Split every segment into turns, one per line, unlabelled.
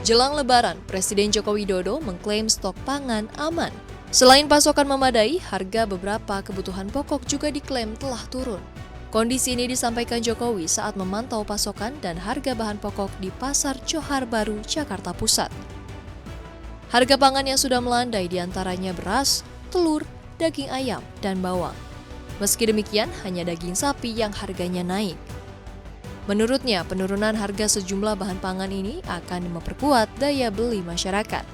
Jelang Lebaran, Presiden Joko Widodo mengklaim stok pangan aman. Selain pasokan memadai, harga beberapa kebutuhan pokok juga diklaim telah turun. Kondisi ini disampaikan Jokowi saat memantau pasokan dan harga bahan pokok di Pasar Johar Baru, Jakarta Pusat. Harga pangan yang sudah melandai diantaranya beras, telur, daging ayam, dan bawang. Meski demikian, hanya daging sapi yang harganya naik. Menurutnya, penurunan harga sejumlah bahan pangan ini akan memperkuat daya beli masyarakat.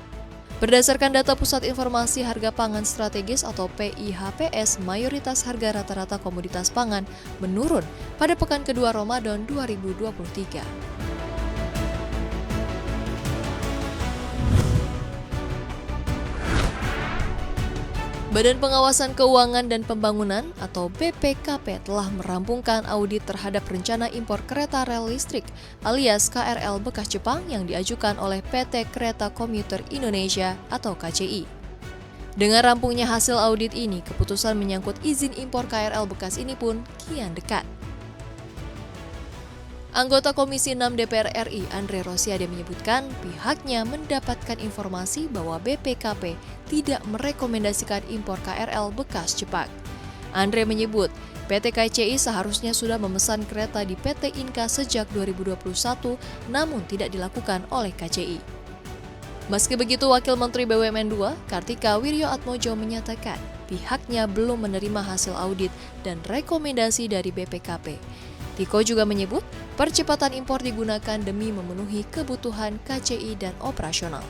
Berdasarkan data Pusat Informasi Harga Pangan Strategis atau PIHPS, mayoritas harga rata-rata komoditas pangan menurun pada pekan kedua Ramadan 2023. Badan Pengawasan Keuangan dan Pembangunan atau BPKP telah merampungkan audit terhadap rencana impor kereta rel listrik alias KRL bekas Jepang yang diajukan oleh PT Kereta Komuter Indonesia atau KCI. Dengan rampungnya hasil audit ini, keputusan menyangkut izin impor KRL bekas ini pun kian dekat. Anggota Komisi 6 DPR RI, Andre Rosiade menyebutkan pihaknya mendapatkan informasi bahwa BPKP tidak merekomendasikan impor KRL bekas Jepang. Andre menyebut PT KCI seharusnya sudah memesan kereta di PT Inka sejak 2021, namun tidak dilakukan oleh KCI. Meski begitu, Wakil Menteri BUMN II, Kartika Wirjoatmojo menyatakan pihaknya belum menerima hasil audit dan rekomendasi dari BPKP. Tiko juga menyebut percepatan impor digunakan demi memenuhi kebutuhan KCI dan operasional.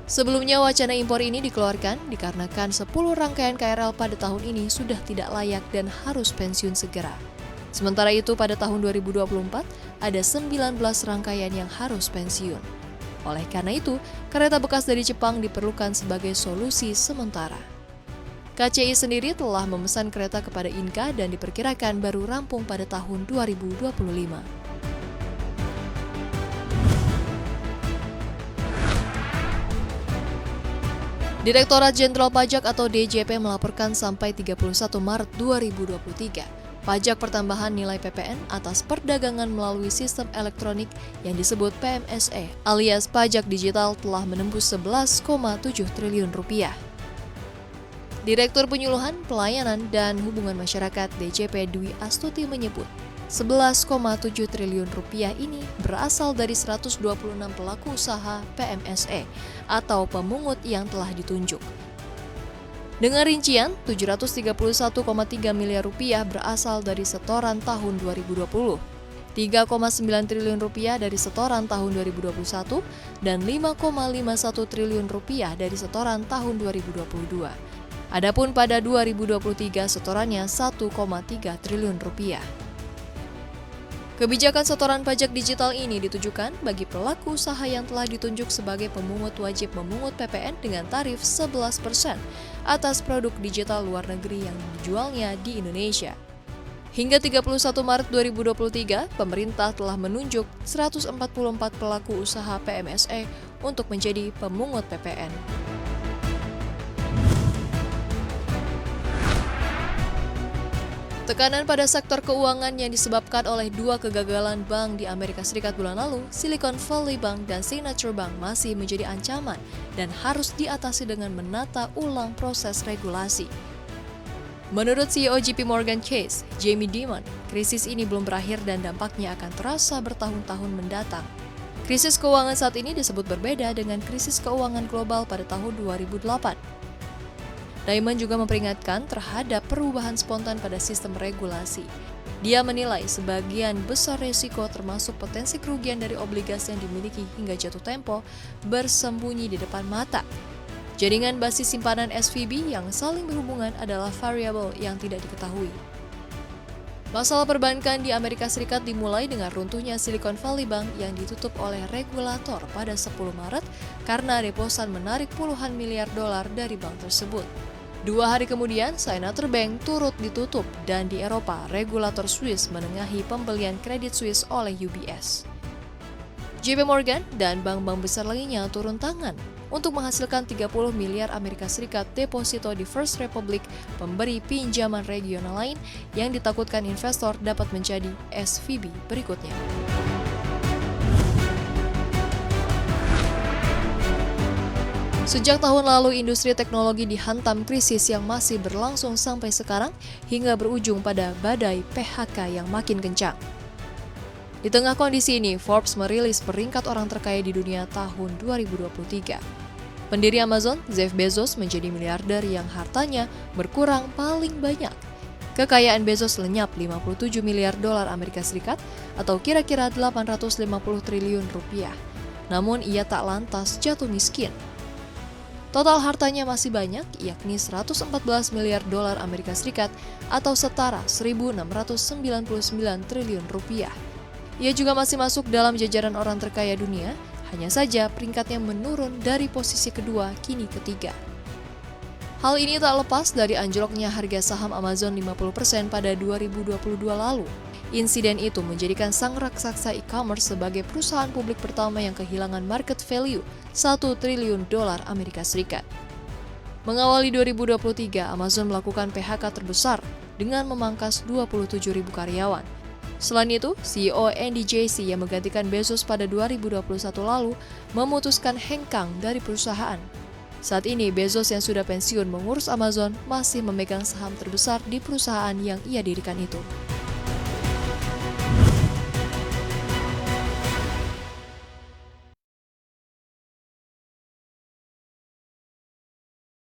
Sebelumnya wacana impor ini dikeluarkan dikarenakan 10 rangkaian KRL pada tahun ini sudah tidak layak dan harus pensiun segera. Sementara itu pada tahun 2024 ada 19 rangkaian yang harus pensiun. Oleh karena itu, kereta bekas dari Jepang diperlukan sebagai solusi sementara. KCI sendiri telah memesan kereta kepada Inka dan diperkirakan baru rampung pada tahun 2025. Direktorat Jenderal Pajak atau DJP melaporkan sampai 31 Maret 2023, pajak pertambahan nilai PPN atas perdagangan melalui sistem elektronik yang disebut PMSE alias pajak digital telah menembus 11,7 triliun rupiah. Direktur Penyuluhan, Pelayanan, dan Hubungan Masyarakat DJP Dwi Astuti menyebut 11,7 triliun rupiah ini berasal dari 126 pelaku usaha PMSE atau pemungut yang telah ditunjuk. Dengan rincian, 731,3 miliar rupiah berasal dari setoran tahun 2020, 3,9 triliun rupiah dari setoran tahun 2021, dan 5,51 triliun rupiah dari setoran tahun 2022. Adapun pada 2023 setorannya 1,3 triliun rupiah. Kebijakan setoran pajak digital ini ditujukan bagi pelaku usaha yang telah ditunjuk sebagai pemungut wajib memungut PPN dengan tarif 11% atas produk digital luar negeri yang dijualnya di Indonesia. Hingga 31 Maret 2023, pemerintah telah menunjuk 144 pelaku usaha PMSE untuk menjadi pemungut PPN. Tekanan pada sektor keuangan yang disebabkan oleh dua kegagalan bank di Amerika Serikat bulan lalu, Silicon Valley Bank dan Signature Bank masih menjadi ancaman dan harus diatasi dengan menata ulang proses regulasi. Menurut CEO JP Morgan Chase, Jamie Dimon, krisis ini belum berakhir dan dampaknya akan terasa bertahun-tahun mendatang. Krisis keuangan saat ini disebut berbeda dengan krisis keuangan global pada tahun 2008. Diamond juga memperingatkan terhadap perubahan spontan pada sistem regulasi. Dia menilai sebagian besar risiko termasuk potensi kerugian dari obligasi yang dimiliki hingga jatuh tempo bersembunyi di depan mata. Jaringan basis simpanan SVB yang saling berhubungan adalah variabel yang tidak diketahui. Masalah perbankan di Amerika Serikat dimulai dengan runtuhnya Silicon Valley Bank yang ditutup oleh regulator pada 10 Maret karena deposan menarik puluhan miliar dolar dari bank tersebut. 2 hari kemudian, Signature Bank turut ditutup dan di Eropa, regulator Swiss menengahi pembelian kredit Swiss oleh UBS. JP Morgan dan bank-bank besar lainnya turun tangan untuk menghasilkan 30 miliar Amerika Serikat deposito di First Republic, pemberi pinjaman regional lain yang ditakutkan investor dapat menjadi SVB berikutnya. Sejak tahun lalu, industri teknologi dihantam krisis yang masih berlangsung sampai sekarang hingga berujung pada badai PHK yang makin kencang. Di tengah kondisi ini, Forbes merilis peringkat orang terkaya di dunia tahun 2023. Pendiri Amazon, Jeff Bezos, menjadi miliarder yang hartanya berkurang paling banyak. Kekayaan Bezos lenyap 57 miliar dolar Amerika Serikat atau kira-kira 850 triliun rupiah. Namun ia tak lantas jatuh miskin. Total hartanya masih banyak, yakni 114 miliar dolar Amerika Serikat atau setara 1.699 triliun rupiah. Ia juga masih masuk dalam jajaran orang terkaya dunia, hanya saja peringkatnya menurun dari posisi kedua kini ketiga. Hal ini tak lepas dari anjloknya harga saham Amazon 50% pada 2022 lalu. Insiden itu menjadikan sang raksasa e-commerce sebagai perusahaan publik pertama yang kehilangan market value 1 triliun dolar Amerika Serikat. Mengawali 2023, Amazon melakukan PHK terbesar dengan memangkas 27.000 karyawan. Selain itu, CEO Andy Jassy yang menggantikan Bezos pada 2021 lalu memutuskan hengkang dari perusahaan. Saat ini, Bezos yang sudah pensiun mengurus Amazon masih memegang saham terbesar di perusahaan yang ia dirikan itu.